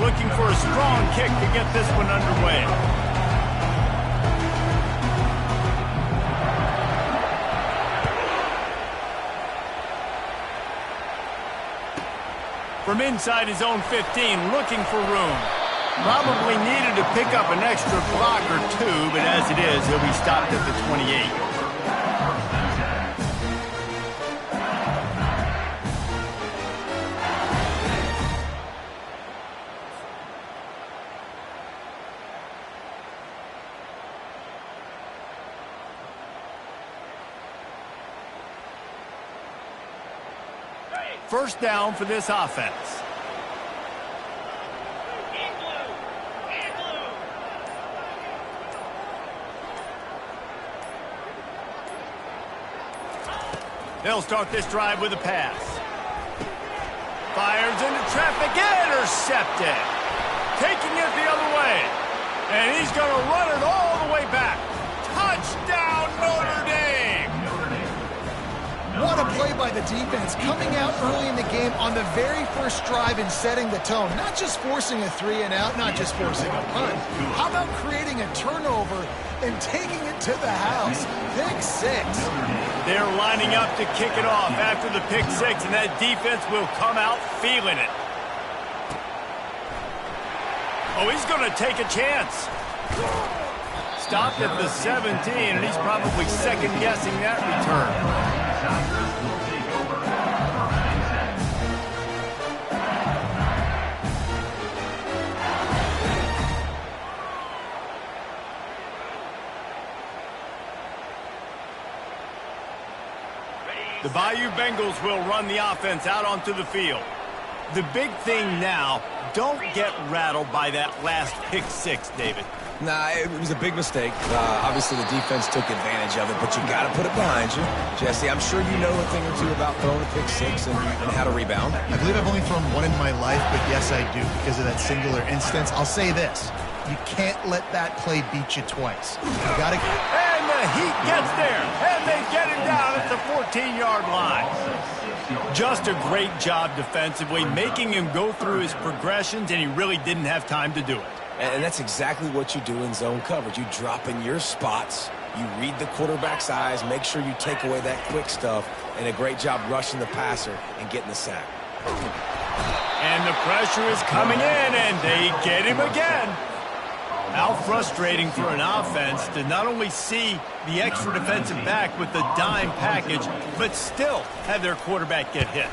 Looking for a strong kick to get this one underway. From inside his own 15, looking for room. Probably needed to pick up an extra block or two, but as it is, he'll be stopped at the 28. First down for this offense. They'll start this drive with a pass. Fires into traffic, intercepted. Taking it the other way. And he's going to run it all the way back. Touchdown, Notre Dame! What a play by the defense, coming out early in the game on the very first drive and setting the tone. Not just forcing a 3 and out, not just forcing a punt. How about creating a turnover and taking it to the house? Pick 6. They're lining up to kick it off after the pick 6, and that defense will come out feeling it. Oh, he's going to take a chance. Stopped at the 17, and he's probably second-guessing that return. The Bayou Bengals will run the offense out onto the field. The big thing now, don't get rattled by that last pick 6, David. Nah, it was a big mistake. Obviously, the defense took advantage of it, but you got to put it behind you. Jesse, I'm sure you know a thing or two about throwing a pick 6 and how to rebound. I believe I've only thrown one in my life, but yes, I do because of that singular instance. I'll say this. You can't let that play beat you twice. You got to... And the Heat gets there, and they get him down at the 14-yard line. Just a great job defensively, making him go through his progressions, and he really didn't have time to do it. And that's exactly what you do in zone coverage. You drop in your spots, you read the quarterback's eyes, make sure you take away that quick stuff, and a great job rushing the passer and getting the sack. And the pressure is coming in, and they get him again. How frustrating for an offense to not only see the extra defensive back with the dime package, but still have their quarterback get hit.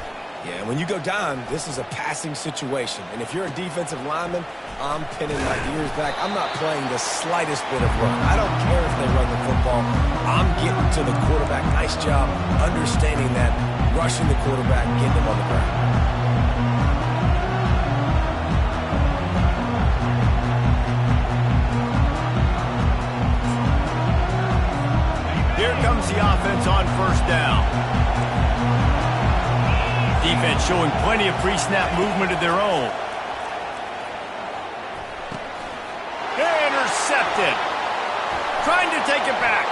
Yeah, when you go down, this is a passing situation. And if you're a defensive lineman, I'm pinning my ears back. I'm not playing the slightest bit of run. I don't care if they run the football. I'm getting to the quarterback. Nice job understanding that, rushing the quarterback, getting him on the ground. Here comes the offense on first down. Defense showing plenty of pre-snap movement of their own. Intercepted. Trying to take it back.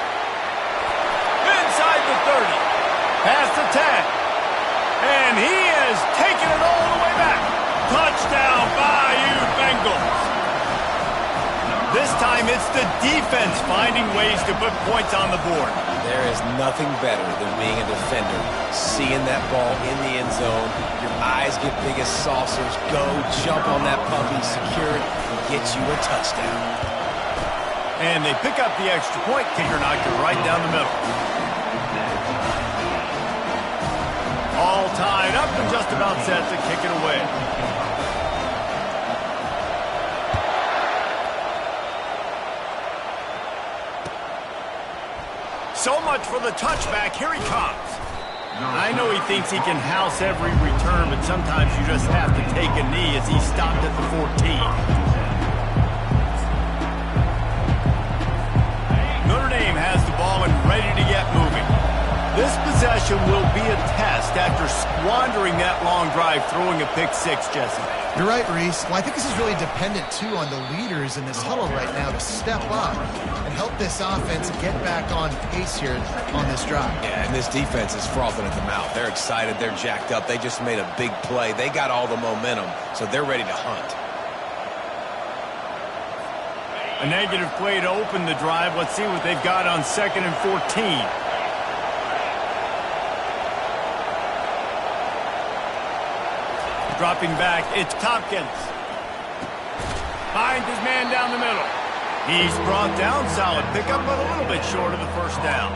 Inside the 30. Past the 10. And he is taking it all the way back. Touchdown, Bayou Bengals. This time it's the defense finding ways to put points on the board. There is nothing better than being a defender, seeing that ball in the end zone, your eyes get big as saucers, go jump on that puppy, secure it, and get you a touchdown. And they pick up the extra point. Kicker knocked it right down the middle. All tied up and just about set to kick it away. So much for the touchback. Here he comes. I know he thinks he can house every return, but sometimes you just have to take a knee as he stopped at the 14. Notre Dame has the ball and ready to get moving. possession will be a test after squandering that long drive throwing a pick six, Jesse. You're right, Reese. Well, I think this is really dependent, too, on the leaders in this huddle right now to step up and help this offense get back on pace here on this drive. Yeah, and this defense is frothing at the mouth. They're excited. They're jacked up. They just made a big play. They got all the momentum, so they're ready to hunt. A negative play to open the drive. Let's see what they've got on 2nd and 14. Dropping back, it's Tompkins. Finds his man down the middle. He's brought down, solid pickup, but a little bit short of the first down.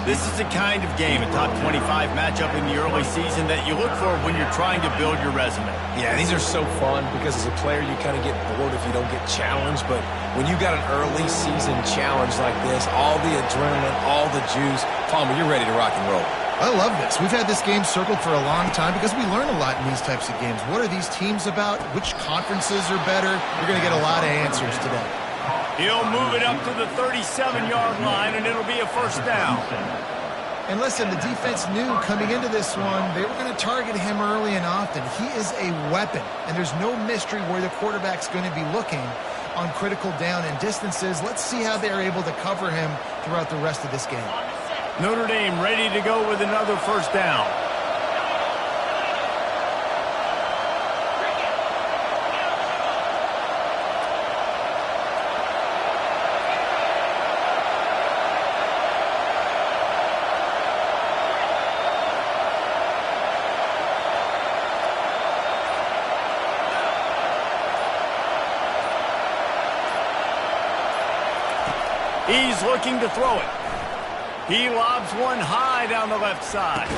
This is the kind of game, a top 25 matchup in the early season that you look for when you're trying to build your resume. Yeah, these are so fun because as a player you kind of get bored if you don't get challenged, but when you got an early season challenge like this, all the adrenaline, all the juice, Palmer, you're ready to rock and roll. I love this. We've had this game circled for a long time because we learn a lot in these types of games. What are these teams about? Which conferences are better? We're going to get a lot of answers today. He'll move it up to the 37-yard line, and it'll be a first down. And listen, the defense knew coming into this one, they were going to target him early and often. He is a weapon, and there's no mystery where the quarterback's going to be looking on critical down and distances. Let's see how they're able to cover him throughout the rest of this game. Notre Dame ready to go with another first down. He's looking to throw it. He lobs one high down the left side.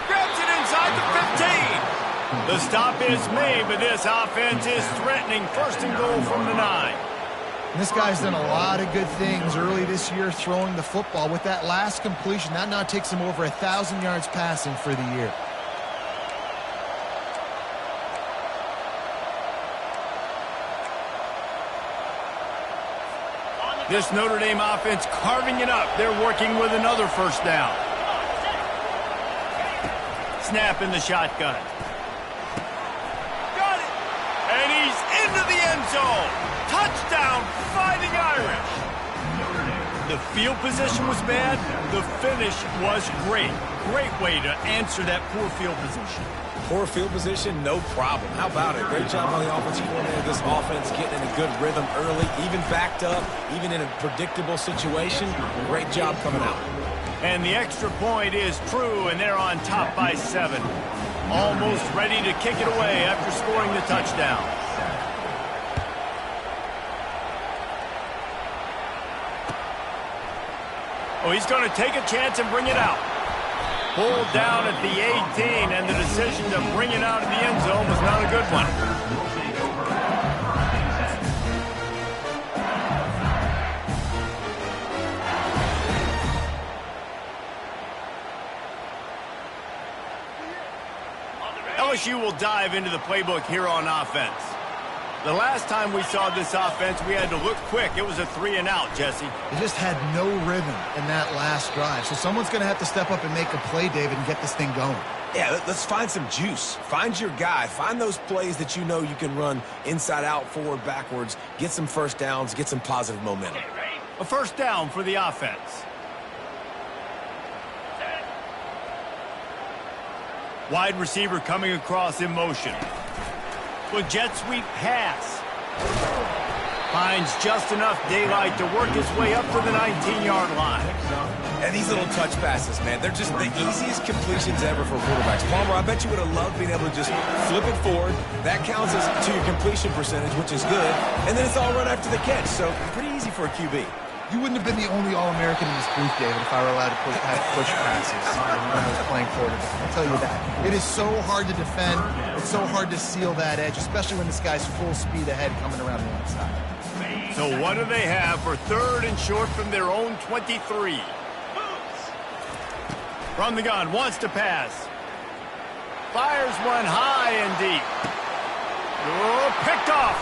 Grabs it inside the 15. The stop is made, but this offense is threatening first and goal from the 9. And this guy's done a lot of good things early this year throwing the football. With that last completion, that now takes him over 1,000 yards passing for the year. This Notre Dame offense carving it up. They're working with another first down. Snap in the shotgun. Got it. And he's into the end zone. Touchdown, Fighting Irish. The field position was bad. The finish was great. Great way to answer that poor field position. Poor field position, no problem. How about it? Great job on the offensive coordinator. This offense getting in a good rhythm early, even backed up, even in a predictable situation. Great job coming out. And the extra point is true, and they're on top by 7. Almost ready to kick it away after scoring the touchdown. Oh, he's going to take a chance and bring it out. Pulled down at the 18, and the decision to bring it out of the end zone was not a good one. LSU will dive into the playbook here on offense. The last time we saw this offense, we had to look quick. It was a 3-and-out, Jesse. They just had no rhythm in that last drive. So someone's going to have to step up and make a play, David, and get this thing going. Yeah, let's find some juice. Find your guy. Find those plays that you know you can run inside out, forward, backwards. Get some first downs. Get some positive momentum. A first down for the offense. Wide receiver coming across in motion. With jet sweep pass. Finds just enough daylight to work his way up to the 19-yard line. And these little touch passes, man, they're just the easiest completions ever for quarterbacks. Palmer, I bet you would have loved being able to just flip it forward. That counts as to your completion percentage, which is good. And then it's all run after the catch, so pretty easy for a QB. You wouldn't have been the only All-American in this booth, David, if I were allowed to push passes when I was playing quarterback. I'll tell you that. It is so hard to defend. It's so hard to seal that edge, especially when this guy's full speed ahead coming around the outside. So what do they have for 3rd and short from their own 23? From the gun, wants to pass. Fires one high and deep. Oh, picked off.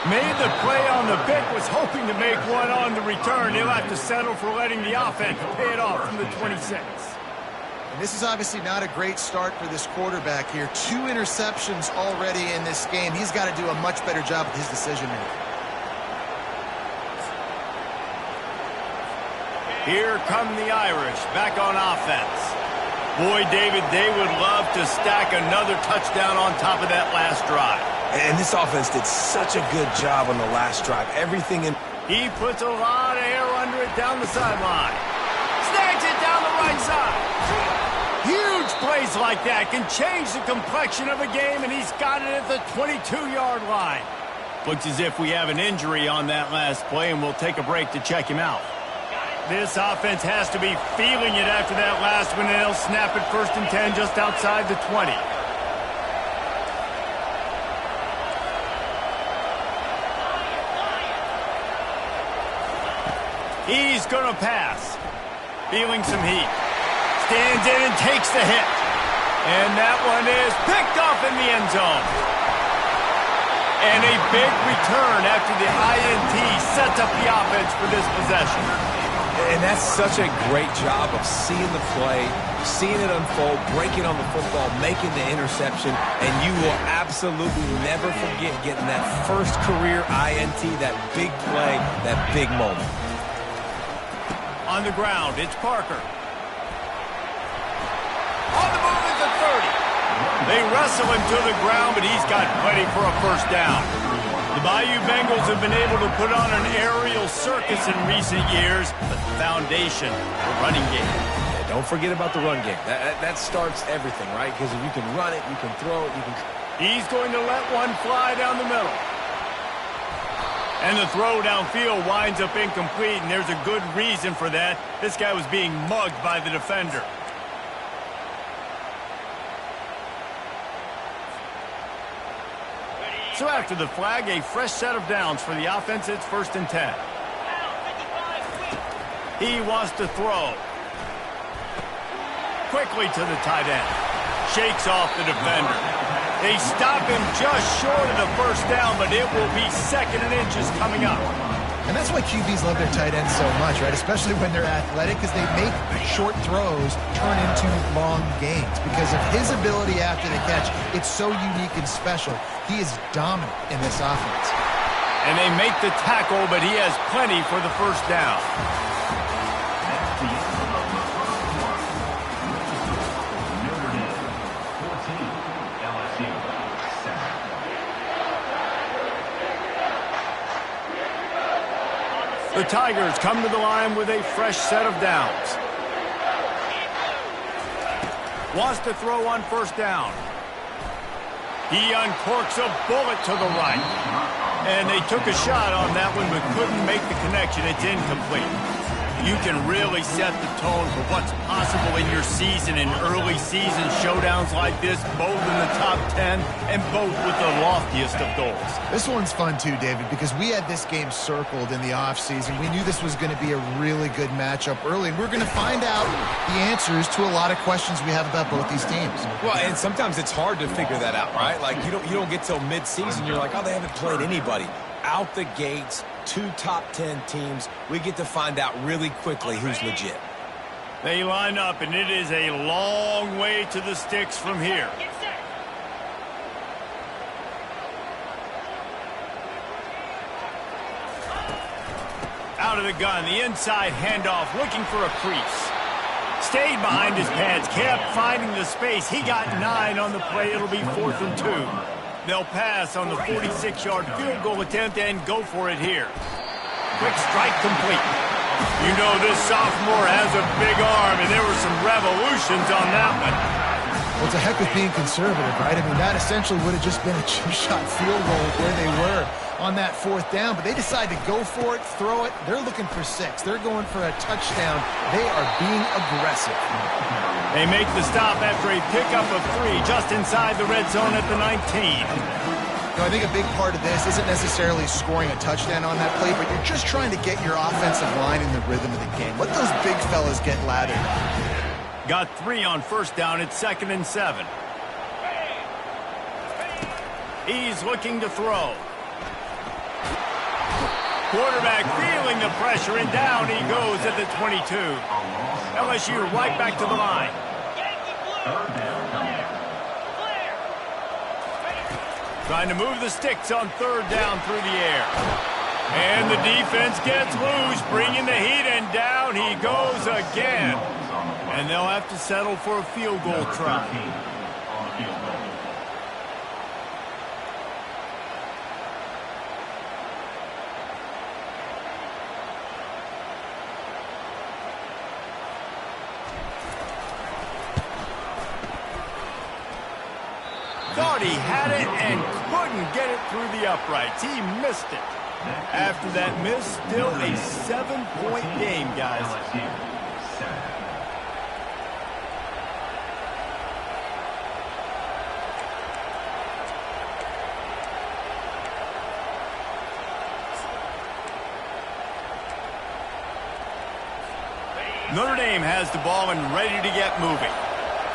Made the play on the pick, was hoping to make one on the return. He'll have to settle for letting the offense pay it off from the 26. And this is obviously not a great start for this quarterback here. 2 interceptions already in this game. He's got to do a much better job with his decision-making. Here come the Irish back on offense. Boy, David, they would love to stack another touchdown on top of that last drive. And this offense did such a good job on the last drive. Everything in... He puts a lot of air under it down the sideline. Snags it down the right side. Huge plays like that can change the complexion of a game, and he's got it at the 22-yard line. Looks as if we have an injury on that last play, and we'll take a break to check him out. This offense has to be feeling it after that last one, and they'll snap it 1st and 10 just outside the 20. He's going to pass. Feeling some heat. Stands in and takes the hit. And that one is picked off in the end zone. And a big return after the INT sets up the offense for this possession. And that's such a great job of seeing the play, seeing it unfold, breaking on the football, making the interception, and you will absolutely never forget getting that first career INT, that big play, that big moment. On the ground, it's Parker. On the move at the 30. They wrestle him to the ground, but he's got plenty for a first down. The Bayou Bengals have been able to put on an aerial circus in recent years, but the foundation, the running game. Yeah, don't forget about the run game. That starts everything, right? Because if you can run it, you can throw it, you can... He's going to let one fly down the middle. And the throw downfield winds up incomplete, and there's a good reason for that. This guy was being mugged by the defender. So after the flag, a fresh set of downs for the offense. It's 1st and 10. He wants to throw. Quickly to the tight end. Shakes off the defender. They stop him just short of the first down, but it will be 2nd and inches coming up. And that's why QBs love their tight ends so much, right? Especially when they're athletic, because they make short throws turn into long gains. Because of his ability after the catch, it's so unique and special. He is dominant in this offense. And they make the tackle, but he has plenty for the first down. The Tigers come to the line with a fresh set of downs. Wants to throw on first down. He uncorks a bullet to the right. And they took a shot on that one but couldn't make the connection. It's incomplete. You can really set the tone for what's possible in your season in early season showdowns like this, both in the top 10 and both with the loftiest of goals. This one's fun too, David, because we had this game circled in the offseason. We knew this was going to be a really good matchup early, and we're going to find out the answers to a lot of questions we have about both these teams. Well, and sometimes it's hard to figure that out, right? Like, you don't get till mid-season, you're like, oh, they haven't played anybody. Out the gates, 2 top 10 teams, we get to find out really quickly who's legit. They line up, and it is a long way to the sticks from here. Out of the gun, the inside handoff, looking for a crease. Stayed behind his pads, kept finding the space. He got 9 on the play. It'll be 4th and 2. They'll pass on the 46-yard field goal attempt and go for it here. Quick strike complete. You know this sophomore has a big arm, and there were some revolutions on that one. Well, it's a heck of being conservative, right? I mean, that essentially would have just been a chip-shot field goal where they were on that 4th down, but they decide to go for it, throw it. They're looking for 6. They're going for a touchdown. They are being aggressive. They make the stop after a pickup of 3 just inside the red zone at the 19. You know, I think a big part of this isn't necessarily scoring a touchdown on that play, but you're just trying to get your offensive line in the rhythm of the game. Let those big fellas get lathered. Got 3 on first down. It's 2nd and 7. He's looking to throw. Quarterback feeling the pressure, and down he goes at the 22. LSU right back to the line. Trying to move the sticks on third down through the air. And the defense gets loose, bringing the heat, and down he goes again. And they'll have to settle for a field goal try. Thought he had it and couldn't get it through the uprights. He missed it. After that miss, still a 7-point game, guys. Notre Dame has the ball and ready to get moving.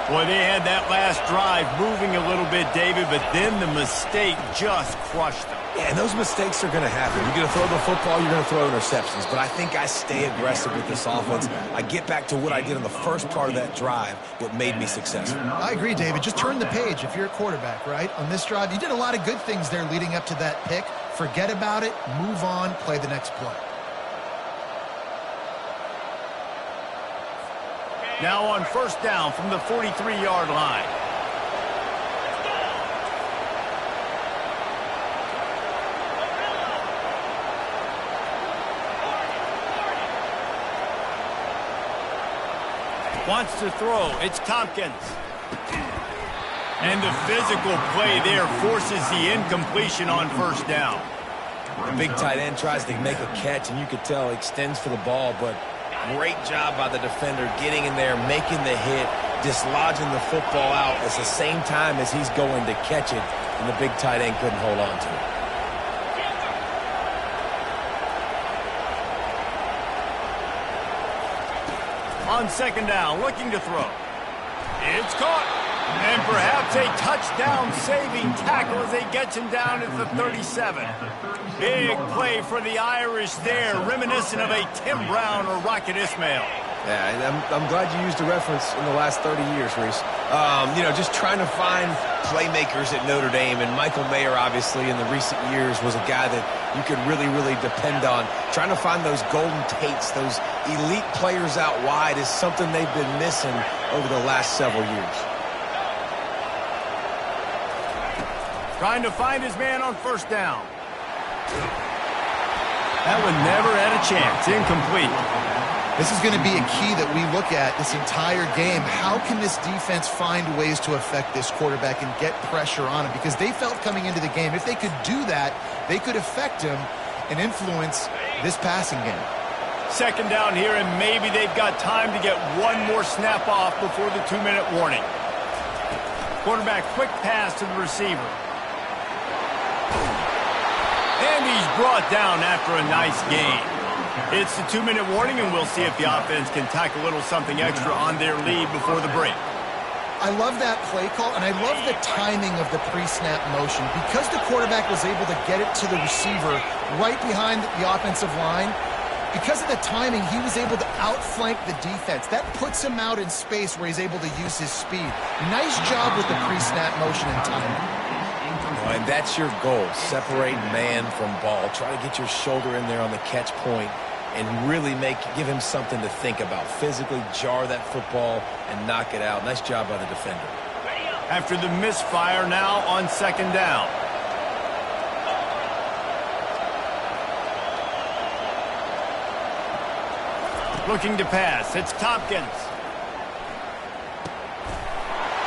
Boy, they had that last drive moving a little bit, David, but then the mistake just crushed them. Yeah, and those mistakes are going to happen. You're going to throw the football, you're going to throw interceptions. But I think I stay aggressive with this offense. I get back to what I did in the first part of that drive, what made me successful. I agree, David. Just turn the page if you're a quarterback, right? On this drive, you did a lot of good things there leading up to that pick. Forget about it, move on, play the next play. Now on first down from the 43-yard line. Wants to throw. It's Tompkins. And the physical play there forces the incompletion on first down. The big tight end tries to make a catch, and you could tell he extends for the ball, but great job by the defender getting in there, making the hit, dislodging the football out at the same time as he's going to catch it, and the big tight end couldn't hold on to it. On second down, looking to throw. It's caught. And perhaps a touchdown-saving tackle as they get him down at the 37. Big play for the Irish there, reminiscent of a Tim Brown or Rocket Ismail. Yeah, I'm glad you used a reference in the last 30 years, Reese. You know, just trying to find playmakers at Notre Dame, and Michael Mayer, obviously, in the recent years was a guy that you could really, really depend on. Trying to find those golden Tates, those elite players out wide is something they've been missing over the last several years. Trying to find his man on first down. That one never had a chance. Incomplete. This is going to be a key that we look at this entire game. How can this defense find ways to affect this quarterback and get pressure on him? Because they felt coming into the game, if they could do that, they could affect him and influence this passing game. Second down here, and maybe they've got time to get one more snap off before the 2-minute warning. Quarterback, quick pass to the receiver. And he's brought down after a nice gain. It's the 2-minute warning, and we'll see if the offense can tack a little something extra on their lead before the break. I love that play call, and I love the timing of the pre-snap motion. Because the quarterback was able to get it to the receiver right behind the offensive line, because of the timing, he was able to outflank the defense. That puts him out in space where he's able to use his speed. Nice job with the pre-snap motion and timing. And that's your goal, separate man from ball. Try to get your shoulder in there on the catch point and really give him something to think about. Physically jar that football and knock it out. Nice job by the defender. After the misfire, now on second down. Looking to pass. It's Tompkins.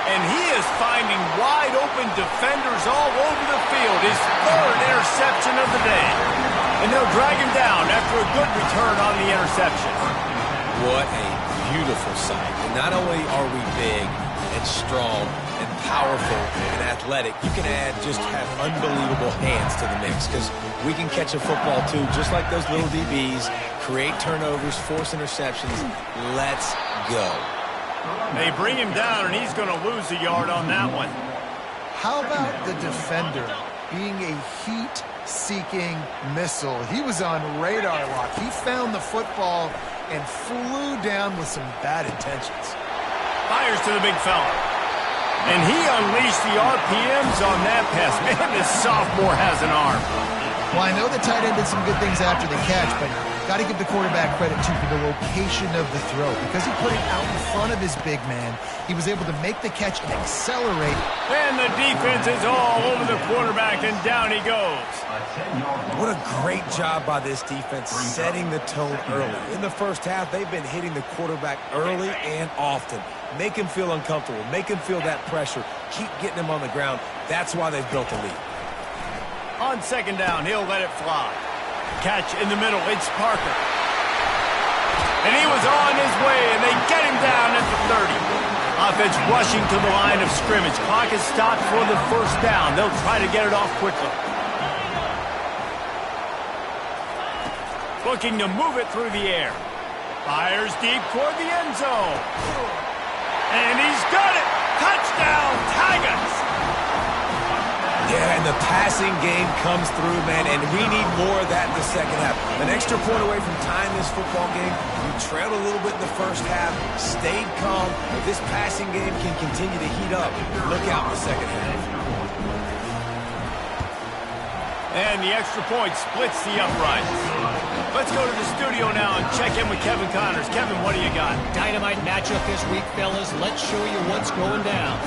And he is finding wide-open defenders all over the field. His third interception of the day. And they'll drag him down after a good return on the interception. What a beautiful sight. And not only are we big and strong and powerful and athletic, you can just have unbelievable hands to the mix, because we can catch a football too, just like those little DBs, create turnovers, force interceptions. Let's go. They bring him down, and he's going to lose a yard on that one. How about the defender being a heat-seeking missile? He was on radar lock. He found the football and flew down with some bad intentions. Fires to the big fella. And he unleashed the RPMs on that pass. Man, this sophomore has an arm. Well, I know the tight end did some good things after the catch, but got to give the quarterback credit, too, for the location of the throw. Because he put it out in front of his big man, he was able to make the catch and accelerate. And the defense is all over the quarterback, and down he goes. What a great job by this defense setting the tone early. In the first half, they've been hitting the quarterback early and often. Make him feel uncomfortable. Make him feel that pressure. Keep getting him on the ground. That's why they've built a lead. On second down, he'll let it fly. Catch in the middle, it's Parker. And he was on his way, and they get him down at the 30. Offense rushing to the line of scrimmage. Clock is stopped for the first down. They'll try to get it off quickly. Looking to move it through the air. Fires deep toward the end zone. And he's got it! Touchdown, Tigers! Yeah, and the passing game comes through, man, and we need more of that in the second half. An extra point away from tying this football game. You trailed a little bit in the first half, stayed calm. If this passing game can continue to heat up, look out in the second half. And the extra point splits the uprights. Let's go to the studio now and check in with Kevin Connors. Kevin, what do you got? Dynamite matchup this week, fellas. Let's show you what's going down.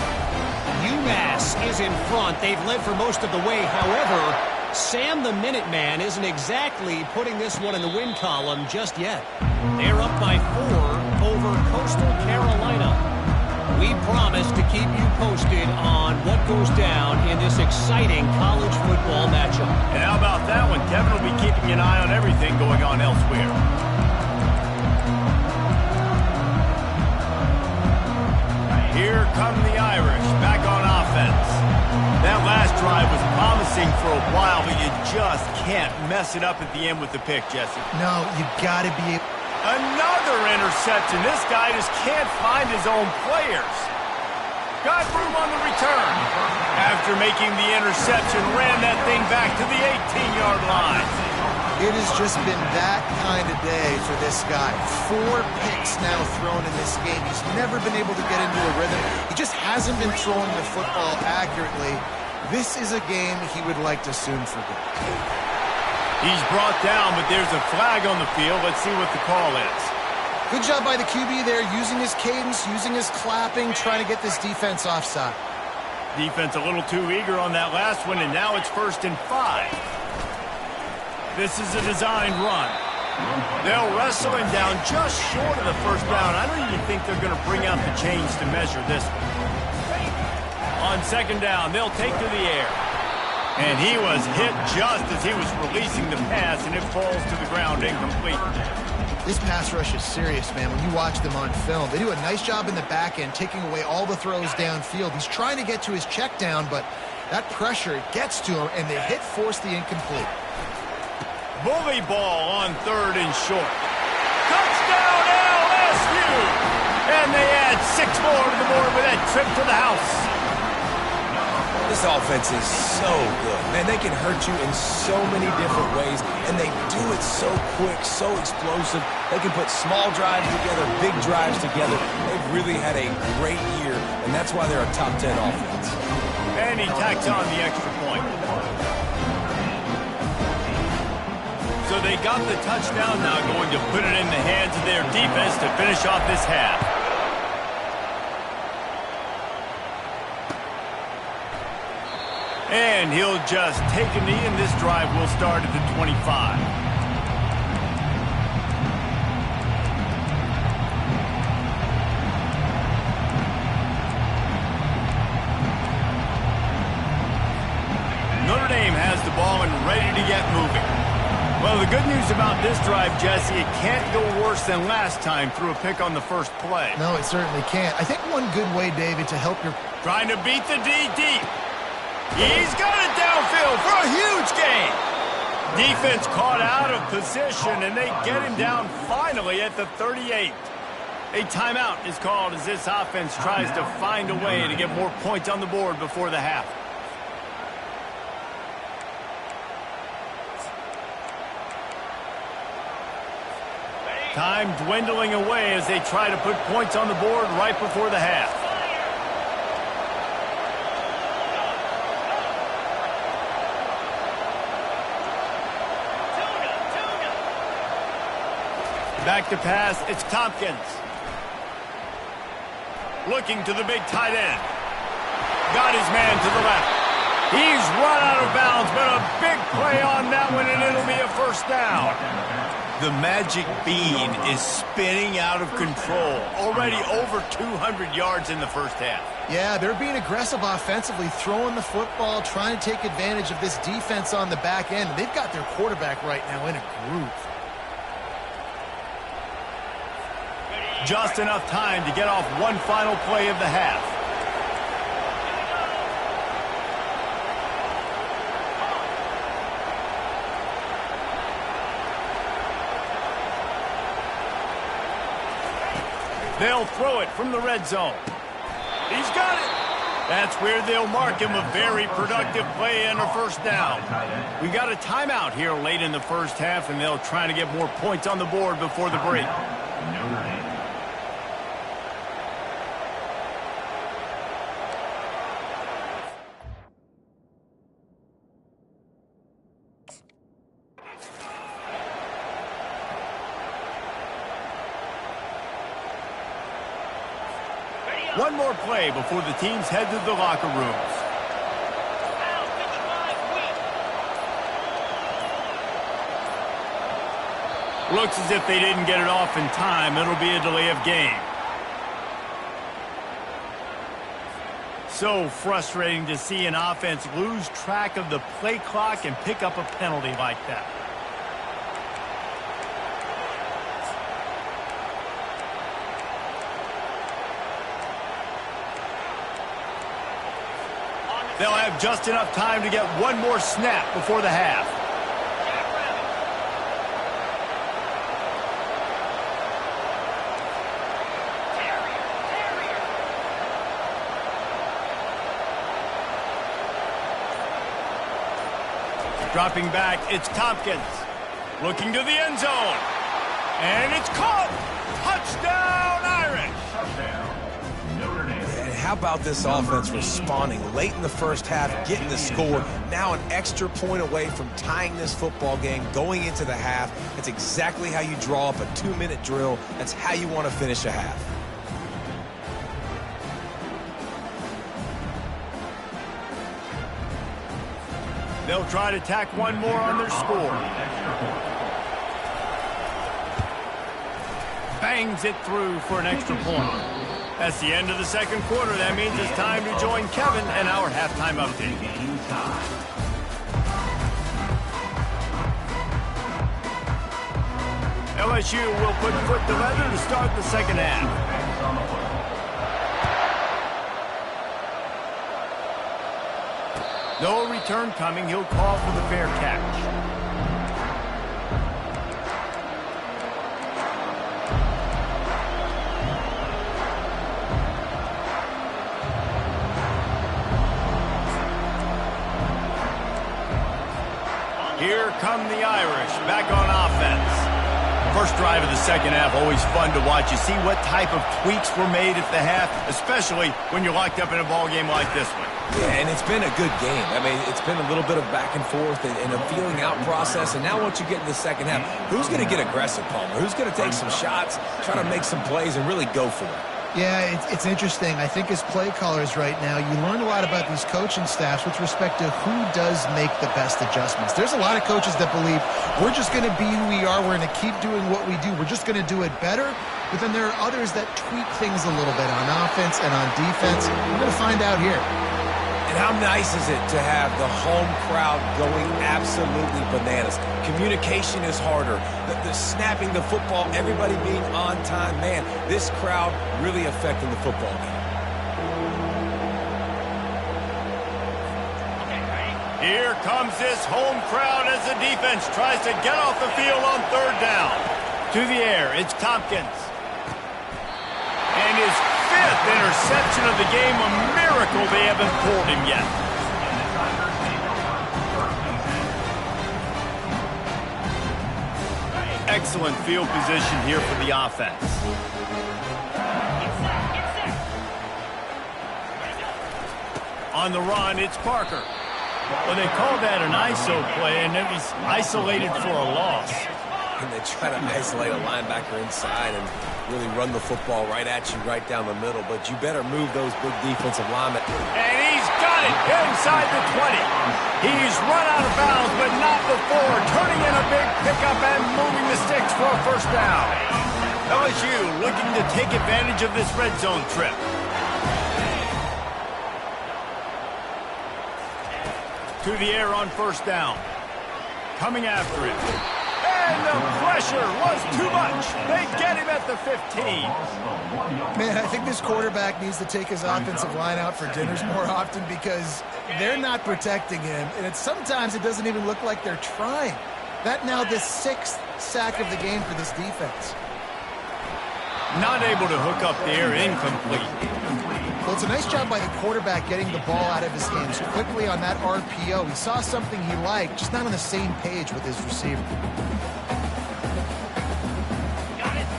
UMass is in front. They've led for most of the way. However, Sam the Minuteman isn't exactly putting this one in the win column just yet. They're up by 4 over Coastal Carolina. We promise to keep you posted on what goes down in this exciting college football matchup. And how about that one? Kevin will be keeping an eye on everything going on elsewhere. Here come the Irish, back on offense. That last drive was promising for a while, but you just can't mess it up at the end with the pick, Jesse. No, you got to be... Another interception. This guy just can't find his own players. Got room on the return. After making the interception, ran that thing back to the 18-yard line. It has just been that kind of day for this guy. 4 picks now thrown in this game. He's never been able to get into a rhythm. He just hasn't been throwing the football accurately. This is a game he would like to soon forget. He's brought down, but there's a flag on the field. Let's see what the call is. Good job by the QB there, using his cadence, using his clapping, trying to get this defense offside. Defense a little too eager on that last one, and now it's 1st and 5. This is a designed run. They'll wrestle him down just short of the first down. I don't even think they're going to bring out the chains to measure this one. On second down, they'll take to the air. And he was hit just as he was releasing the pass, and it falls to the ground incomplete. This pass rush is serious, man. When you watch them on film, they do a nice job in the back end, taking away all the throws downfield. He's trying to get to his check down, but that pressure gets to him, and the hit forced the incomplete. Bully ball on 3rd and short. Touchdown LSU! And they add 6 more to the board with that trip to the house. This offense is so good. Man, they can hurt you in so many different ways, and they do it so quick, so explosive. They can put small drives together, big drives together. They've really had a great year, and that's why they're a top 10 offense. And he tacks on the extra point. So they got the touchdown, now going to put it in the hands of their defense to finish off this half. And he'll just take a knee, and this drive will start at the 25. Notre Dame has the ball and ready to get moving. Well, the good news about this drive, Jesse, it can't go worse than last time through a pick on the first play. No, it certainly can't. I think one good way, David, to help your... Trying to beat the D deep. He's got it downfield for a huge gain. Defense caught out of position, and they get him down finally at the 38. A timeout is called as this offense tries to find a way to get more points on the board before the half. Time dwindling away as they try to put points on the board right before the half. Back to pass, it's Tompkins. Looking to the big tight end. Got his man to the left. He's run out of bounds, but a big play on that one, and it'll be a first down. The magic bean is spinning out of control. Already over 200 yards in the first half. Yeah, they're being aggressive offensively, throwing the football, trying to take advantage of this defense on the back end. They've got their quarterback right now in a groove. Just enough time to get off one final play of the half. They'll throw it from the red zone. He's got it. That's where they'll mark him a very productive play and a first down. We got a timeout here late in the first half, and they'll try to get more points on the board before the break. One more play before the teams head to the locker rooms. Looks as if they didn't get it off in time. It'll be a delay of game. So frustrating to see an offense lose track of the play clock and pick up a penalty like that. They'll have just enough time to get one more snap before the half. Dropping back, it's Tompkins. Looking to the end zone. And it's caught. Touchdown, Irish. And how about this offense responding late in the first half, getting the score, now an extra point away from tying this football game, going into the half. That's exactly how you draw up a 2-minute drill. That's how you want to finish a half. They'll try to tack one more on their score. Bangs it through for an extra point. That's the end of the second quarter. That means it's time to join Kevin and our halftime update. LSU will put foot to leather to start the second half. No return coming. He'll call for the fair catch. Here come the Irish back on offense. First drive of the second half, always fun to watch. You see what type of tweaks were made at the half, especially when you're locked up in a ball game like this one. Yeah, and it's been a good game. I mean, it's been a little bit of back and forth and a feeling out process. And now once you get in the second half, who's going to get aggressive, Palmer? Who's going to take some shots, try to make some plays, and really go for it? Yeah, it's interesting. I think as play callers right now, you learn a lot about these coaching staffs with respect to who does make the best adjustments. There's a lot of coaches that believe we're just going to be who we are. We're going to keep doing what we do. We're just going to do it better. But then there are others that tweak things a little bit on offense and on defense. We're going to find out here. And how nice is it to have the home crowd going absolutely bananas? Communication is harder. The snapping the football, everybody being on time. Man, this crowd really affecting the football game. Here comes this home crowd as the defense tries to get off the field on third down. To the air, it's Tompkins. And his fifth interception of the game, a miracle they haven't pulled him yet. Excellent field position here for the offense. On the run, it's Parker. Well, they called that an ISO play, and it was isolated for a loss. and they try to isolate a linebacker inside and really run the football right at you, right down the middle. But you better move those big defensive linemen. And he's got it inside the 20. He's run out of bounds, but not before turning in a big pickup and moving the sticks for a first down. LSU looking to take advantage of this red zone trip. To the air on first down. Coming after him. And the pressure was too much. They get him at the 15. Man, I think this quarterback needs to take his offensive line out for dinners more often because they're not protecting him. And sometimes it doesn't even look like they're trying. That now the 6th sack of the game for this defense. Not able to hook up there, incomplete. Well, it's a nice job by the quarterback getting the ball out of his hands quickly on that RPO. He saw something he liked, just not on the same page with his receiver.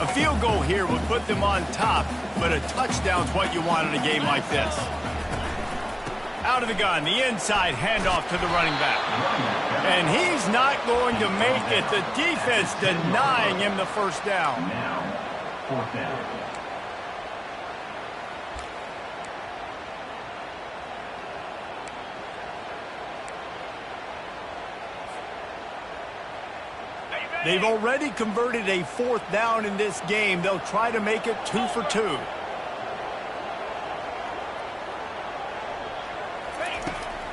A field goal here would put them on top, but a touchdown's what you want in a game like this. Out of the gun, the inside handoff to the running back. And he's not going to make it. The defense denying him the first down. Fourth down. They've already converted a 4th down in this game. They'll try to make it 2 for 2.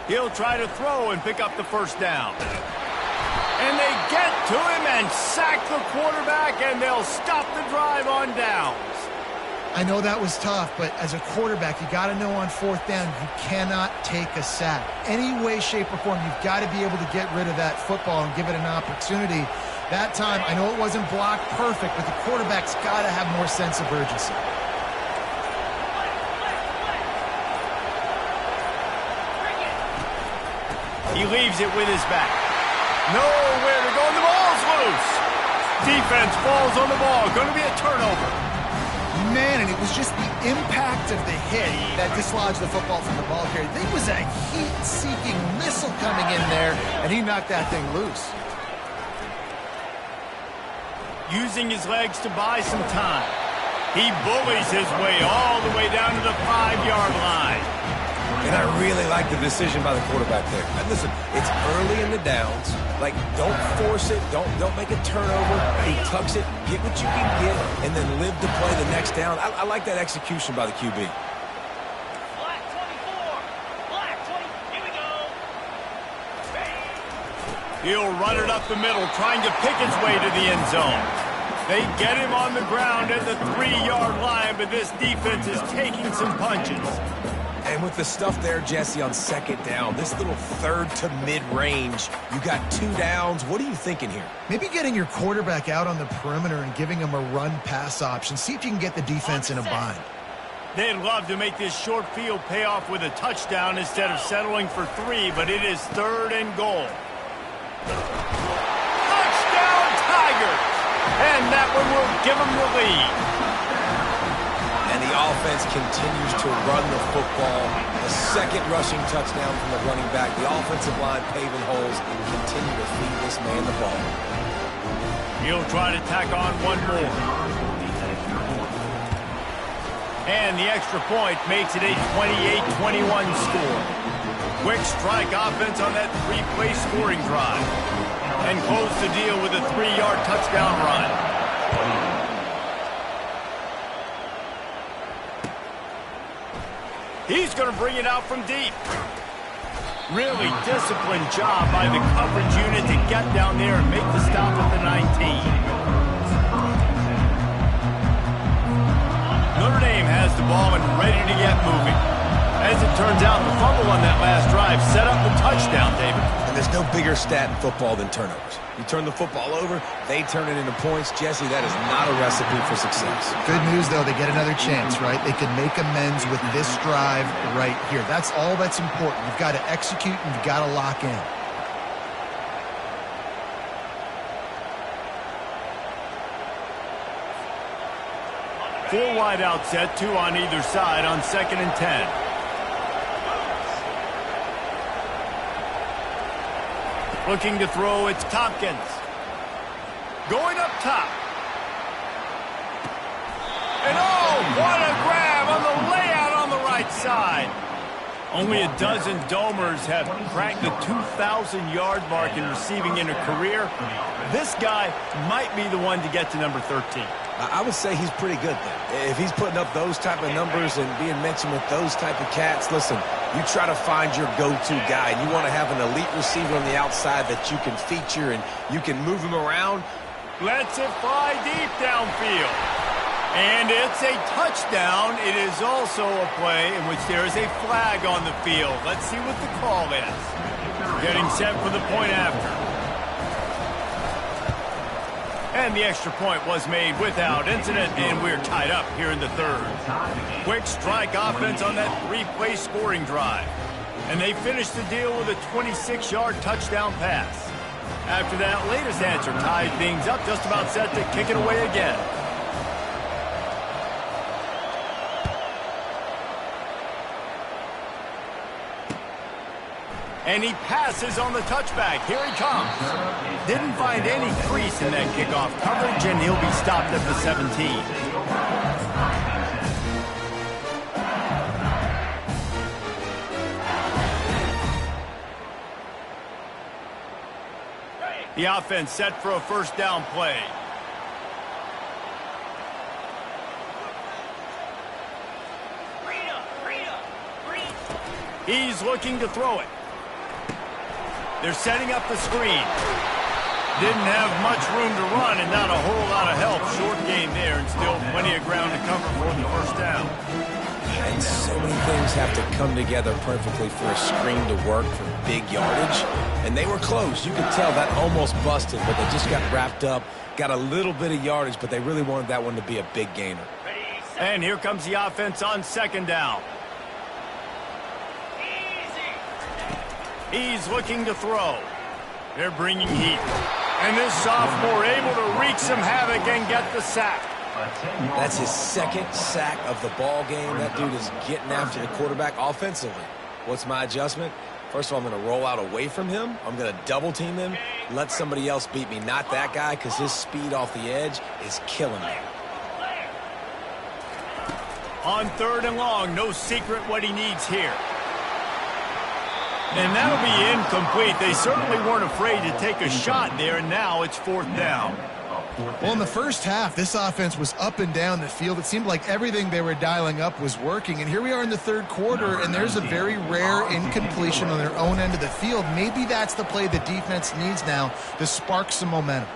He'll try to throw and pick up the first down. And they get to him and sack the quarterback, and they'll stop the drive on downs. I know that was tough, but as a quarterback, you got to know on 4th down, you cannot take a sack. Any way, shape, or form, you've got to be able to get rid of that football and give it an opportunity. That time, I know it wasn't blocked perfect, but the quarterback's got to have more sense of urgency. He leaves it with his back. Nowhere to go, and the ball's loose. Defense falls on the ball. Going to be a turnover. Man, and it was just the impact of the hit that dislodged the football from the ball carrier. There was a heat-seeking missile coming in there, and he knocked that thing loose. Using his legs to buy some time. He bullies his way all the way down to the 5-yard line. And I really like the decision by the quarterback there. And listen, it's early in the downs. Like, don't force it. Don't make a turnover. He tucks it, get what you can get, and then live to play the next down. I like that execution by the QB. Black 24. Black 20. Here we go. He'll run it up the middle, trying to pick his way to the end zone. They get him on the ground at the 3-yard line, but this defense is taking some punches. And with the stuff there, Jesse, on 2nd down, this little 3rd to mid-range, you got 2 downs. What are you thinking here? Maybe getting your quarterback out on the perimeter and giving him a run-pass option. See if you can get the defense in a bind. They'd love to make this short field pay off with a touchdown instead of settling for 3, but it is 3rd and goal. Touchdown, Tigers! And that one will give them the lead. And the offense continues to run the football. A 2nd rushing touchdown from the running back. The offensive line paving holes and continue to feed this man the ball. He'll try to tack on one more. And the extra point makes it a 28-21 score. Quick strike offense on that 3-play scoring drive. And close the deal with a 3-yard touchdown run. He's going to bring it out from deep. Really disciplined job by the coverage unit to get down there and make the stop at the 19. Notre Dame has the ball and ready to get moving. As it turns out, the fumble on that last drive set up the touchdown, David. And there's no bigger stat in football than turnovers. You turn the football over, they turn it into points. Jesse, that is not a recipe for success. Good news, though, they get another chance, right? They can make amends with this drive right here. That's all that's important. You've got to execute and you've got to lock in. Four wide out set, 2 on either side on 2nd and 10. Looking to throw, it's Tompkins. Going up top. And oh, what a grab on the layout on the right side. Only a dozen Domers have cracked the 2,000-yard mark in receiving in a career. This guy might be the one to get to number 13. I would say he's pretty good then. If he's putting up those type of numbers and being mentioned with those type of cats, listen, you try to find your go-to guy. You want to have an elite receiver on the outside that you can feature and you can move him around. Lets it fly deep downfield. And it's a touchdown. It is also a play in which there is a flag on the field. Let's see what the call is. Getting set for the point after. And the extra point was made without incident, and we're tied up here in the third. Quick strike offense on that three-play scoring drive. And they finished the deal with a 26-yard touchdown pass. After that latest answer tied things up, just about set to kick it away again. And he passes on the touchback. Here he comes. Didn't find any crease in that kickoff coverage, and he'll be stopped at the 17. The offense set for a first down play. He's looking to throw it. They're setting up the screen. Didn't have much room to run and not a whole lot of help. Short game there and still plenty of ground to cover for the first down. And so many things have to come together perfectly for a screen to work for big yardage. And they were close. You could tell that almost busted, but they just got wrapped up, got a little bit of yardage, but they really wanted that one to be a big gainer. And here comes the offense on second down. He's looking to throw. They're bringing heat. And this sophomore able to wreak some havoc and get the sack. That's his second sack of the ball game. That dude is getting after the quarterback offensively. What's my adjustment? First of all, I'm going to roll out away from him. I'm going to double team him. Let somebody else beat me, not that guy, because his speed off the edge is killing me. On third and long, no secret what he needs here. And that'll be incomplete. They certainly weren't afraid to take a shot there, and now it's fourth down. Well, in the first half, this offense was up and down the field. It seemed like everything they were dialing up was working. And here we are in the third quarter, and there's a very rare incompletion on their own end of the field. Maybe that's the play the defense needs now to spark some momentum.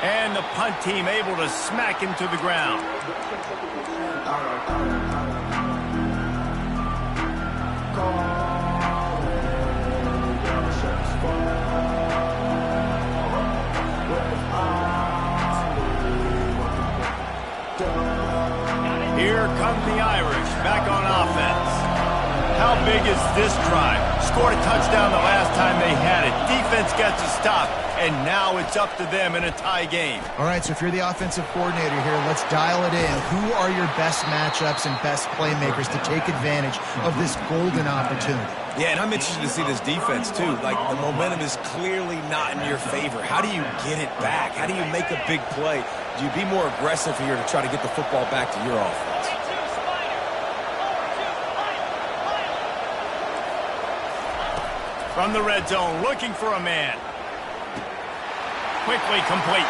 And the punt team able to smack him to the ground. Here come the Irish back on offense. How big is this drive? Scored a touchdown the last time they had it. Defense gets a stop, and now it's up to them in a tie game. All right, so if you're the offensive coordinator here, let's dial it in. Who are your best matchups and best playmakers to take advantage of this golden opportunity? Yeah, and I'm interested to see this defense, too. Like, the momentum is clearly not in your favor. How do you get it back? How do you make a big play? Do you be more aggressive here to try to get the football back to your offense? From the red zone, looking for a man. Quickly complete.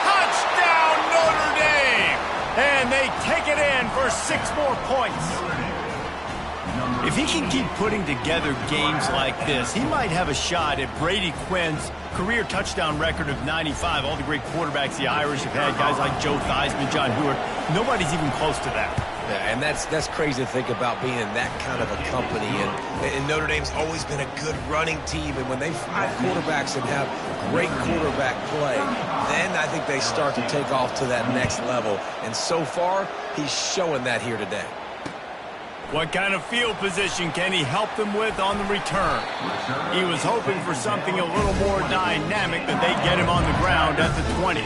Touchdown, Notre Dame! And they take it in for 6 more points. If he can keep putting together games like this, he might have a shot at Brady Quinn's career touchdown record of 95. All the great quarterbacks the Irish have had, guys like Joe Theismann, John Hewart, nobody's even close to that. Yeah, and that's crazy to think about being in that kind of a company. And Notre Dame's always been a good running team. And when they find quarterbacks and have great quarterback play, then I think they start to take off to that next level. And so far, he's showing that here today. What kind of field position can he help them with on the return? He was hoping for something a little more dynamic, but they get him on the ground at the 20.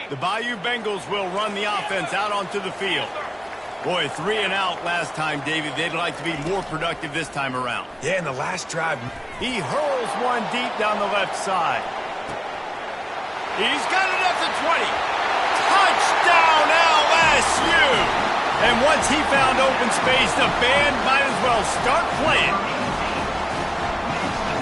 The Bayou Bengals will run the offense out onto the field. Boy, 3 and out last time, David. They'd like to be more productive this time around. Yeah, in the last drive. He hurls one deep down the left side. He's got it at the 20. Touchdown, LSU! And once he found open space, the band might as well start playing.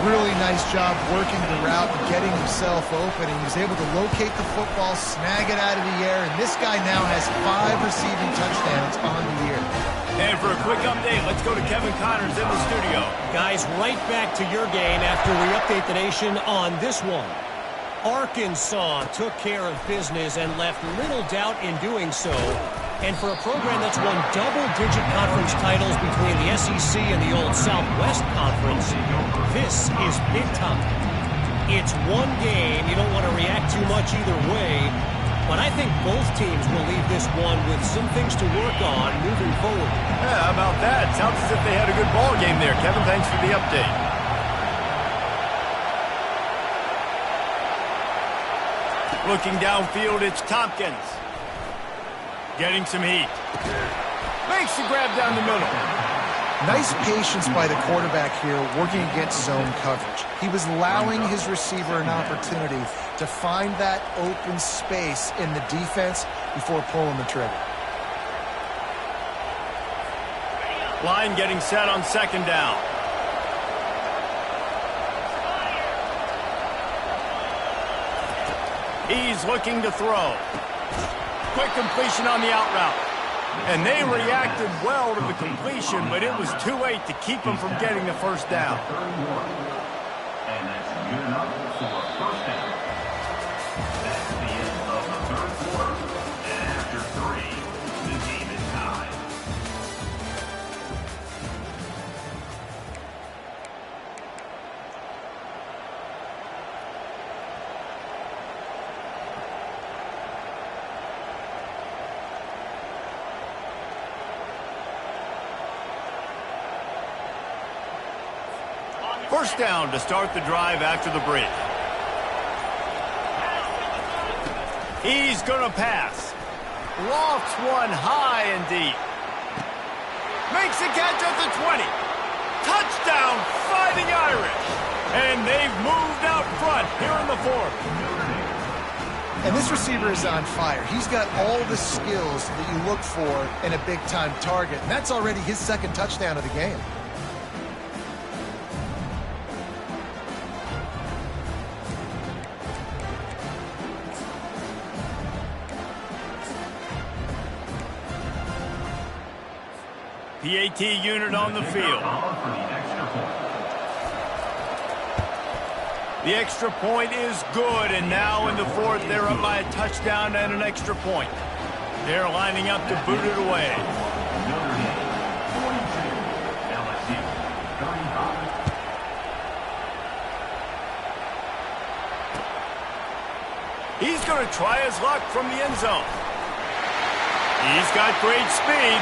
Really nice job working the route and getting himself open. He was able to locate the football, snag it out of the air, and this guy now has 5 receiving touchdowns on the year. And for a quick update, let's go to Kevin Connors in the studio. Guys, right back to your game after we update the nation on this one. Arkansas took care of business and left little doubt in doing so. And for a program that's won double-digit conference titles between the SEC and the old Southwest Conference, this is big time. It's one game. You don't want to react too much either way. But I think both teams will leave this one with some things to work on moving forward. Yeah, how about that? Sounds as if they had a good ball game there. Kevin, thanks for the update. Looking downfield, it's Tompkins. Getting some heat. Makes the grab down the middle. Nice patience by the quarterback here working against zone coverage. He was allowing his receiver an opportunity to find that open space in the defense before pulling the trigger. Line getting set on second down. He's looking to throw. Quick completion on the out route. And they reacted well to the completion, but it was too late to keep them from getting the first down. And that's good enough for a first down. That's the end of the third quarter. And after 3, the game is tied. First down to start the drive after the break. He's going to pass. Lofts one high and deep. Makes the catch at the 20. Touchdown, Fighting Irish. And they've moved out front here in the fourth. And this receiver is on fire. He's got all the skills that you look for in a big-time target. And that's already his second touchdown of the game. PAT unit on the field. The extra point is good, and now in the fourth, they're up by a touchdown and an extra point. They're lining up to boot it away. He's going to try his luck from the end zone. He's got great speed.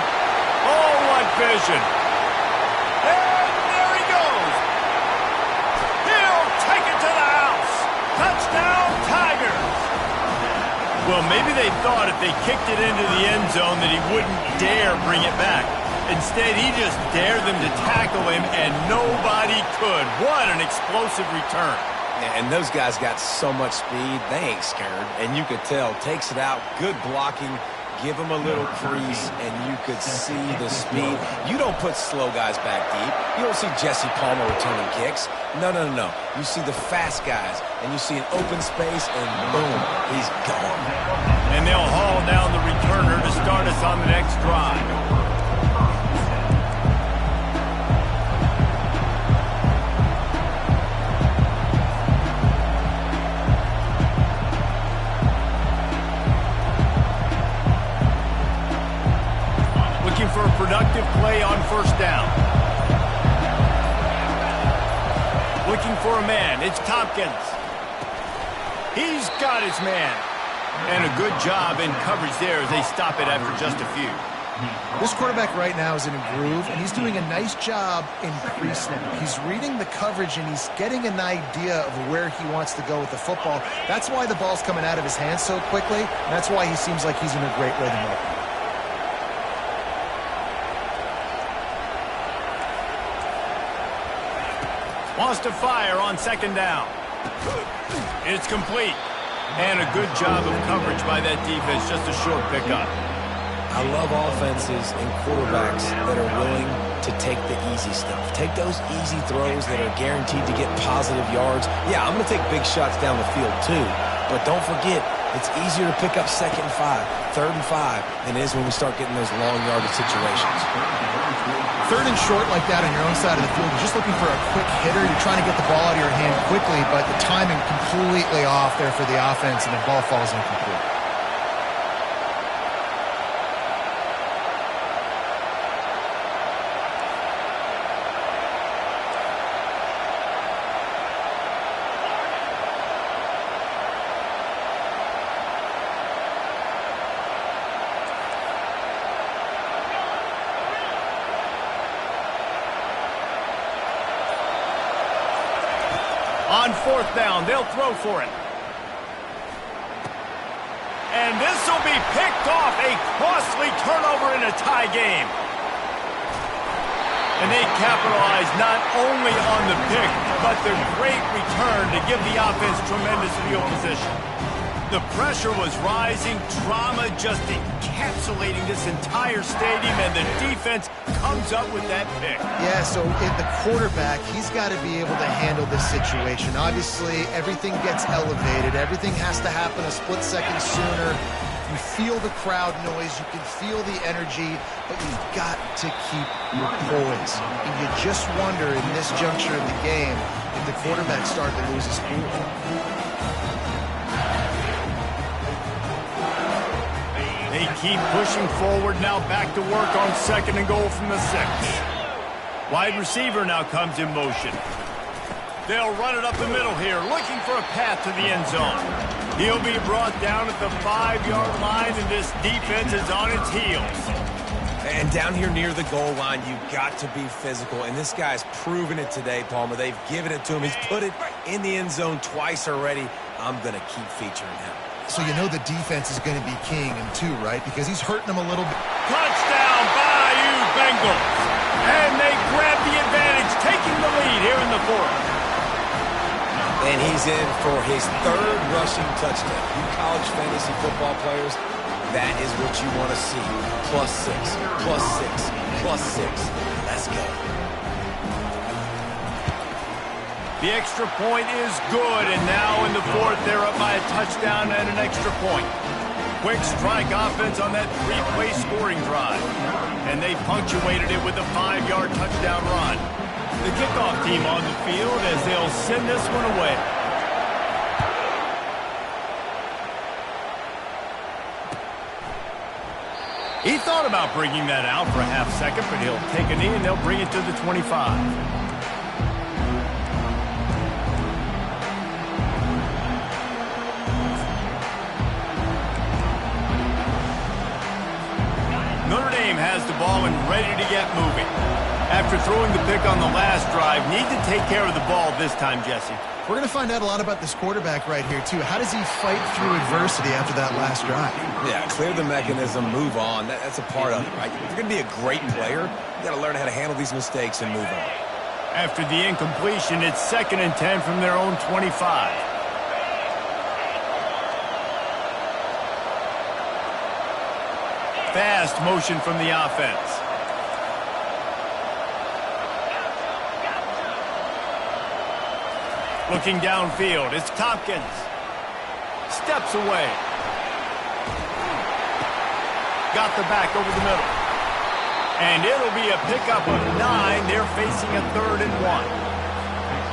Oh, what vision. And there he goes. He'll take it to the house. Touchdown, Tigers. Well, maybe they thought if they kicked it into the end zone that he wouldn't dare bring it back. Instead, he just dared them to tackle him, and nobody could. What an explosive return. And those guys got so much speed, they ain't scared. And you could tell, takes it out, good blocking, give him a little crease, and you could see the speed. You don't put slow guys back deep. You don't see Jesse Palmer returning kicks. No. You see the fast guys, and you see an open space, and boom, he's gone. And they'll haul down the returner to start us on the next drive. For a productive play on first down. Looking for a man. It's Tompkins. He's got his man. And a good job in coverage there as they stop it after just a few. This quarterback right now is in a groove, and he's doing a nice job in pre-snap. He's reading the coverage, and he's getting an idea of where he wants to go with the football. That's why the ball's coming out of his hands so quickly, and that's why he seems like he's in a great rhythm right now. Wants to fire on second down. It's complete. And a good job of coverage by that defense, just a short pickup. I love offenses and quarterbacks that are willing to take the easy stuff. Take those easy throws that are guaranteed to get positive yards. Yeah, I'm going to take big shots down the field too. But don't forget, it's easier to pick up 2nd and 5, 3rd and 5 than it is when we start getting those long yardage situations. 3rd and short like that on your own side of the field, you're just looking for a quick hitter. You're trying to get the ball out of your hand quickly, but the timing completely off there for the offense, and the ball falls incomplete. On 4th down, they'll throw for it. And this will be picked off, a costly turnover in a tie game. And they capitalize not only on the pick, but the great return to give the offense tremendous field position. The pressure was rising, drama just encapsulating this entire stadium, and the defense comes up with that pick. Yeah, so the quarterback, he's got to be able to handle this situation. Obviously, everything gets elevated. Everything has to happen a split second sooner. You feel the crowd noise. You can feel the energy, but you've got to keep your poise. And you just wonder in this juncture of the game if the quarterback started to lose his cool. They keep pushing forward, now back to work on 2nd and goal from the 6. Wide receiver now comes in motion. They'll run it up the middle here, looking for a path to the end zone. He'll be brought down at the 5-yard line, and this defense is on its heels. And down here near the goal line, you've got to be physical. And this guy's proven it today, Palmer. They've given it to him. He's put it in the end zone twice already. I'm going to keep featuring him. So you know the defense is going to be keying him too, right? Because he's hurting them a little bit. Touchdown, Bayou Bengals. And they grab the advantage, taking the lead here in the 4th. And he's in for his 3rd rushing touchdown. You college fantasy football players, that is what you want to see. +6, +6, +6. Let's go. The extra point is good, and now in the 4th, they're up by a touchdown and an extra point. Quick strike offense on that 3-play scoring drive. And they punctuated it with a 5-yard touchdown run. The kickoff team on the field as they'll send this one away. He thought about bringing that out for a half second, but he'll take a knee and they'll bring it to the 25. Notre Dame has the ball and ready to get moving. After throwing the pick on the last drive, need to take care of the ball this time, Jesse. We're going to find out a lot about this quarterback right here, too. How does he fight through adversity after that last drive? Yeah, clear the mechanism, move on. That's a part of it, right? If you're going to be a great player, you got to learn how to handle these mistakes and move on. After the incompletion, it's 2nd and 10 from their own 25. Fast motion from the offense. Looking downfield, it's Tompkins. Steps away. Got the back over the middle. And it'll be a pickup of 9. They're facing a 3rd and 1.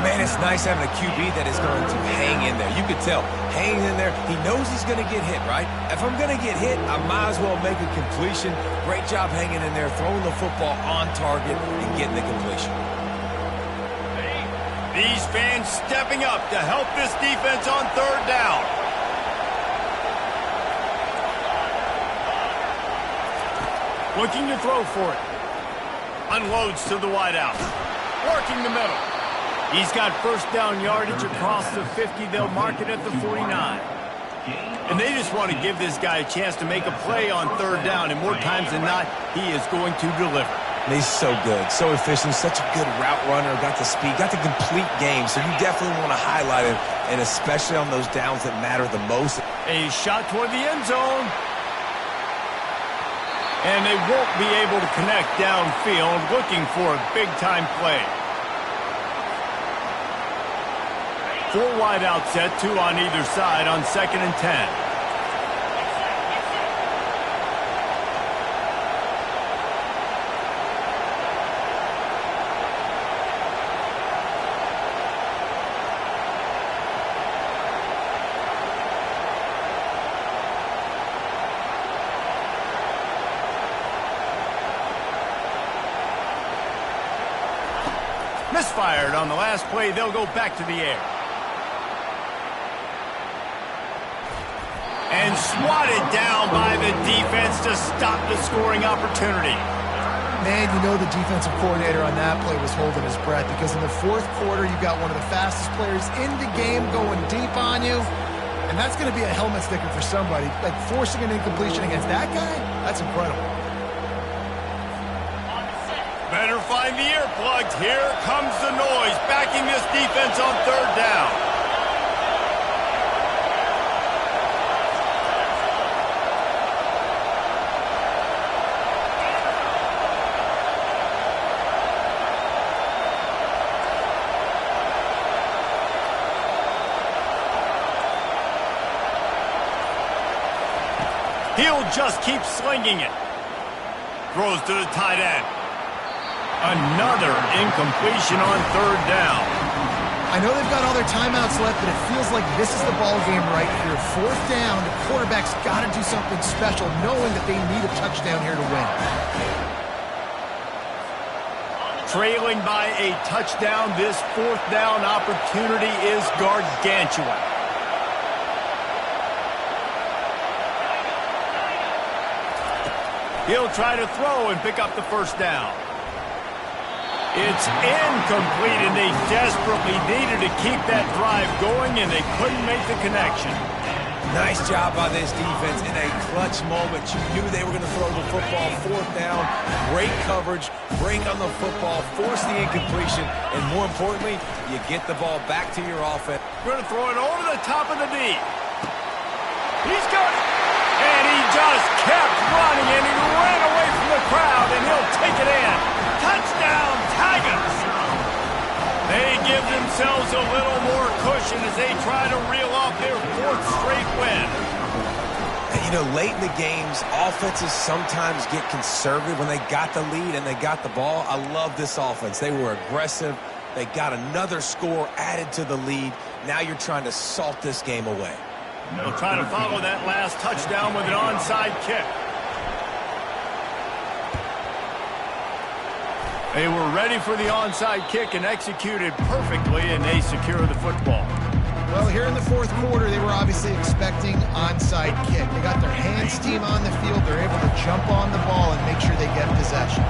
Man, it's nice having a QB that is going to hang in there. You could tell, hanging in there, he knows he's going to get hit, right? If I'm going to get hit, I might as well make a completion. Great job hanging in there, throwing the football on target and getting the completion. These fans stepping up to help this defense on 3rd down. Looking to throw for it. Unloads to the wideout. Working the middle. He's got first down yardage across the 50. They'll mark it at the 49. And they just want to give this guy a chance to make a play on third down. And more times than not, he is going to deliver. And he's so good, so efficient, such a good route runner, got the speed, got the complete game. So you definitely want to highlight him, and especially on those downs that matter the most. A shot toward the end zone. And they won't be able to connect downfield, looking for a big-time play. 4 wide out set, 2 on either side on 2nd and 10. Misfired on the last play. They'll go back to the air. And swatted down by the defense to stop the scoring opportunity. Man, you know the defensive coordinator on that play was holding his breath, because in the fourth quarter, you got one of the fastest players in the game going deep on you. And that's going to be a helmet sticker for somebody. Like, forcing an incompletion against that guy, that's incredible. Better find the earplugs. Here comes the noise, backing this defense on third down. He'll just keep slinging it. Throws to the tight end. Another incompletion on third down. I know they've got all their timeouts left, but it feels like this is the ball game right here. Fourth down, the quarterback's got to do something special, knowing that they need a touchdown here to win. Trailing by a touchdown, this fourth down opportunity is gargantuan. He'll try to throw and pick up the first down. It's incomplete, and they desperately needed to keep that drive going, and they couldn't make the connection. Nice job by this defense in a clutch moment. You knew they were going to throw the football. Fourth down, great coverage, break on the football, force the incompletion, and more importantly, you get the ball back to your offense. Going to throw it over the top of the D. He's got it. And he just kept running, and he ran away from the crowd, and he'll take it in. Touchdown, Tigers! They give themselves a little more cushion as they try to reel off their 4th straight win. And you know, late in the games, offenses sometimes get conservative when they got the lead and they got the ball. I love this offense. They were aggressive. They got another score added to the lead. Now you're trying to salt this game away. They'll try to follow that last touchdown with an onside kick. They were ready for the onside kick and executed perfectly, and they secure the football. Well, here in the fourth quarter, they were obviously expecting onside kick. They got their hands team on the field. They're able to jump on the ball and make sure they get possession.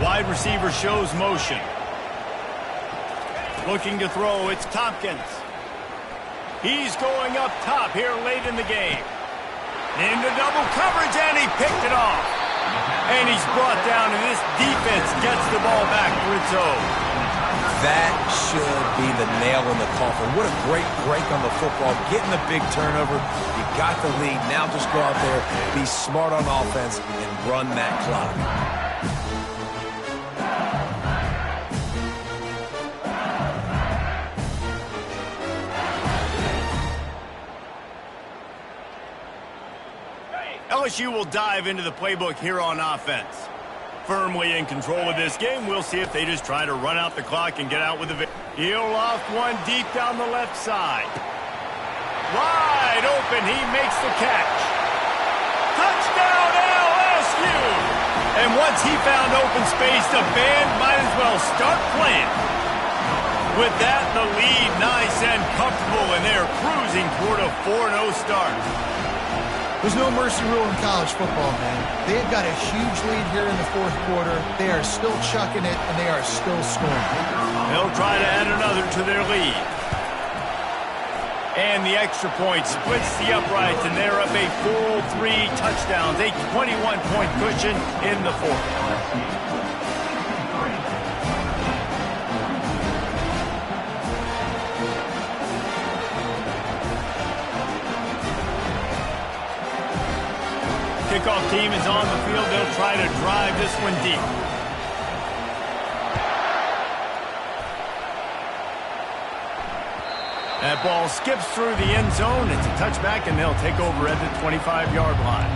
Wide receiver shows motion. Looking to throw, it's Tompkins. He's going up top here late in the game. Into double coverage, and he picked it off. And he's brought down, and this defense gets the ball back for its own. That should be the nail in the coffin. What a great break on the football. Getting the big turnover. You got the lead. Now just go out there, be smart on offense, and run that clock. LSU will dive into the playbook here on offense. Firmly in control of this game. We'll see if they just try to run out the clock and get out with the victory. He'll loft one deep down the left side. Wide open. He makes the catch. Touchdown LSU! And once he found open space, the band might as well start playing. With that, the lead nice and comfortable, and they're cruising toward a 4-0 start. There's no mercy rule in college football, man. They've got a huge lead here in the fourth quarter. They are still chucking it, and they are still scoring. They'll try to add another to their lead. And the extra point splits the uprights, and they're up a full 3 touchdowns, a 21-point cushion in the fourth. Kickoff team is on the field. They'll try to drive this one deep. That ball skips through the end zone. It's a touchback, and they'll take over at the 25-yard line.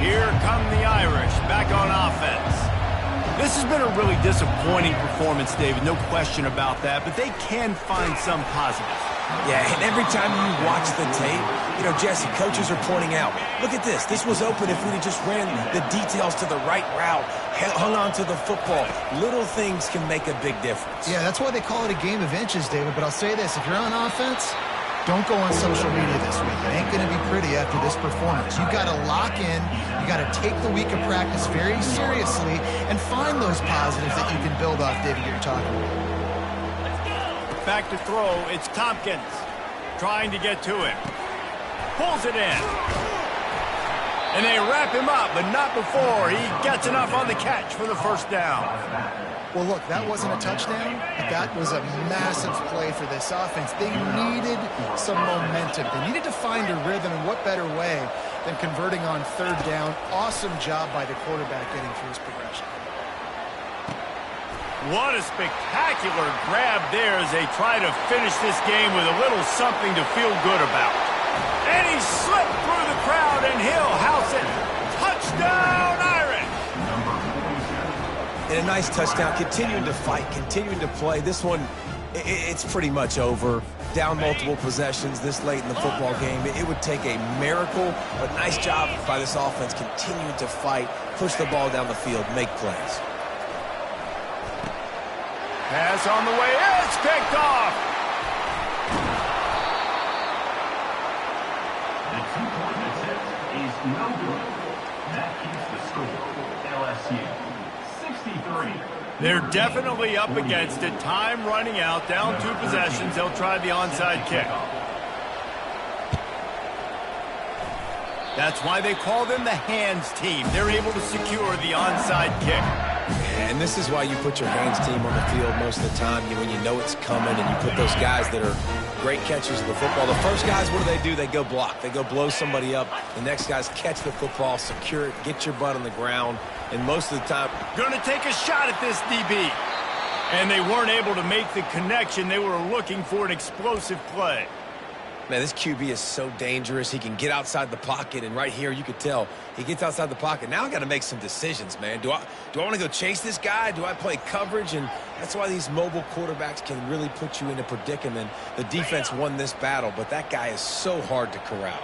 Here come the Irish back on offense. This has been a really disappointing performance, David, no question about that, but they can find some positives. Yeah, and every time you watch the tape, you know, Jesse, coaches are pointing out, look at this. This was open if we had just ran the details to the right route, hung on to the football. Little things can make a big difference. Yeah, that's why they call it a game of inches, David. But I'll say this, if you're on offense, don't go on social media this week. It ain't going to be pretty after this performance. You've got to lock in. You got to take the week of practice very seriously and find those positives that you can build off, David, you're talking about. Back to throw, it's Tompkins trying to get to him. Pulls it in. And they wrap him up, but not before he gets enough on the catch for the first down. Well, look, that wasn't a touchdown, but that was a massive play for this offense. They needed some momentum. They needed to find a rhythm, and what better way than converting on third down. Awesome job by the quarterback getting through his progression. What a spectacular grab there as they try to finish this game with a little something to feel good about. And he slipped through the crowd, and he'll house it. Touchdown, Irish! And a nice touchdown, continuing to fight, continuing to play. This one, it's pretty much over. Down multiple possessions this late in the football game. It would take a miracle, but nice job by this offense continuing to fight, push the ball down the field, make plays. Pass on the way, it's picked off. The 2-point attempt is no good. That keeps the score. LSU 63. They're definitely up against it. Time running out, down 2 possessions. They'll try the onside kick. That's why they call them the hands team. They're able to secure the onside kick. And this is why you put your hands team on the field most of the time when you know it's coming, and you put those guys that are great catchers of the football. The first guys, what do? They go block. They go blow somebody up. The next guys catch the football, secure it, get your butt on the ground, and most of the time... Going to take a shot at this DB. And they weren't able to make the connection. They were looking for an explosive play. Man, this QB is so dangerous. He can get outside the pocket, and right here you could tell he gets outside the pocket. Now I got to make some decisions, man. Do I want to go chase this guy? Do I play coverage? And that's why these mobile quarterbacks can really put you in a predicament. The defense won this battle, but that guy is so hard to corral.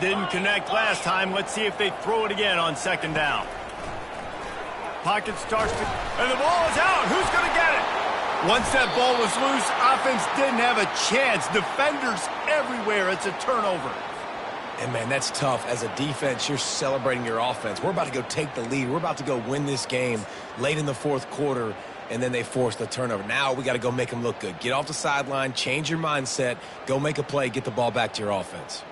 Didn't connect last time. Let's see if they throw it again on second down. Pocket starts to... And the ball is out. Who's going to get it? Once that ball was loose, offense didn't have a chance. Defenders everywhere. It's a turnover. And, man, that's tough. As a defense, you're celebrating your offense. We're about to go take the lead. We're about to go win this game late in the fourth quarter, and then they force the turnover. Now we got to go make them look good. Get off the sideline, change your mindset, go make a play, get the ball back to your offense.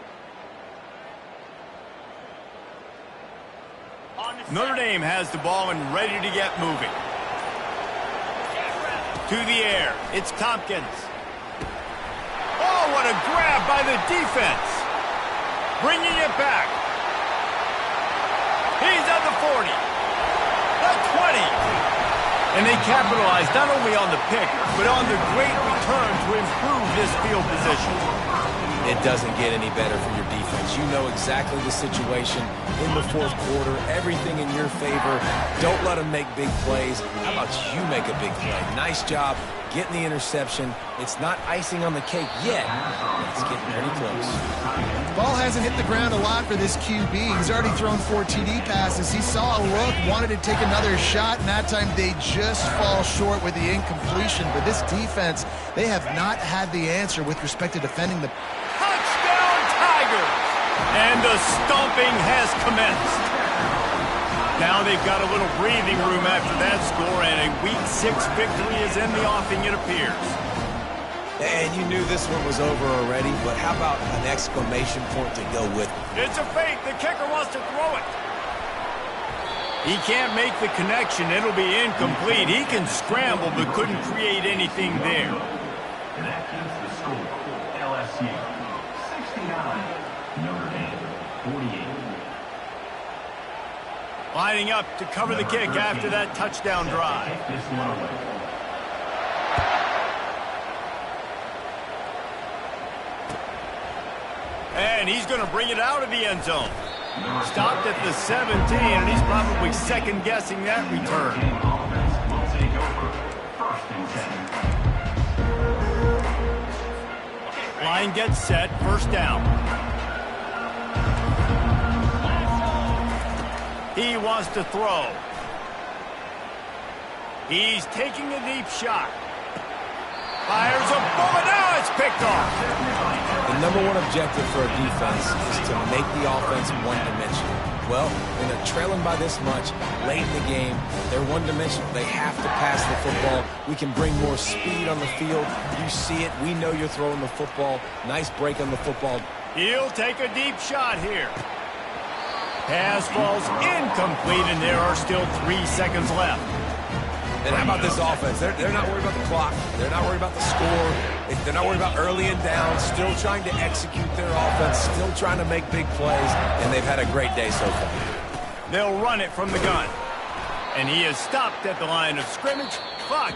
Notre Dame has the ball and ready to get moving. To the air, it's Tompkins. Oh, what a grab by the defense. Bringing it back. He's at the 40. The 20. And they capitalized not only on the pick, but on the great return to improve this field position. It doesn't get any better for your defense. You know exactly the situation in the fourth quarter. Everything in your favor. Don't let them make big plays. How about you make a big play? Nice job getting the interception. It's not icing on the cake yet. It's getting pretty close. Ball hasn't hit the ground a lot for this QB. He's already thrown 4 TD passes. He saw a look, wanted to take another shot, and that time they just fall short with the incompletion. But this defense, they have not had the answer with respect to defending the... Touchdown, Tigers! And the stomping has commenced. Now they've got a little breathing room after that score, and a Week 6 victory is in the offing, it appears. And you knew this one was over already, but how about an exclamation point to go with it? It's a fake. The kicker wants to throw it. He can't make the connection. It'll be incomplete. He can scramble, but couldn't create anything there. And that keeps the score. LSU 69, Notre Dame 48. Lining up to cover the kick after that touchdown drive. Take this one away. And he's going to bring it out of the end zone. Stopped at the 17, and he's probably second-guessing that return. Offense will take over. First and 10. Line gets set, first down. He wants to throw. He's taking a deep shot. Fires a bullet. Now it's picked off. The number one objective for a defense is to make the offense one-dimensional. Well, when they're trailing by this much, late in the game, they're one-dimensional. They have to pass the football. We can bring more speed on the field. You see it. We know you're throwing the football. Nice break on the football. He'll take a deep shot here. Pass falls incomplete, and there are still 3 seconds left. And how about this offense? They're not worried about the clock. They're not worried about the score. They're not worried about early and down. Still trying to execute their offense. Still trying to make big plays. And they've had a great day so far. They'll run it from the gun. And he is stopped at the line of scrimmage. Clock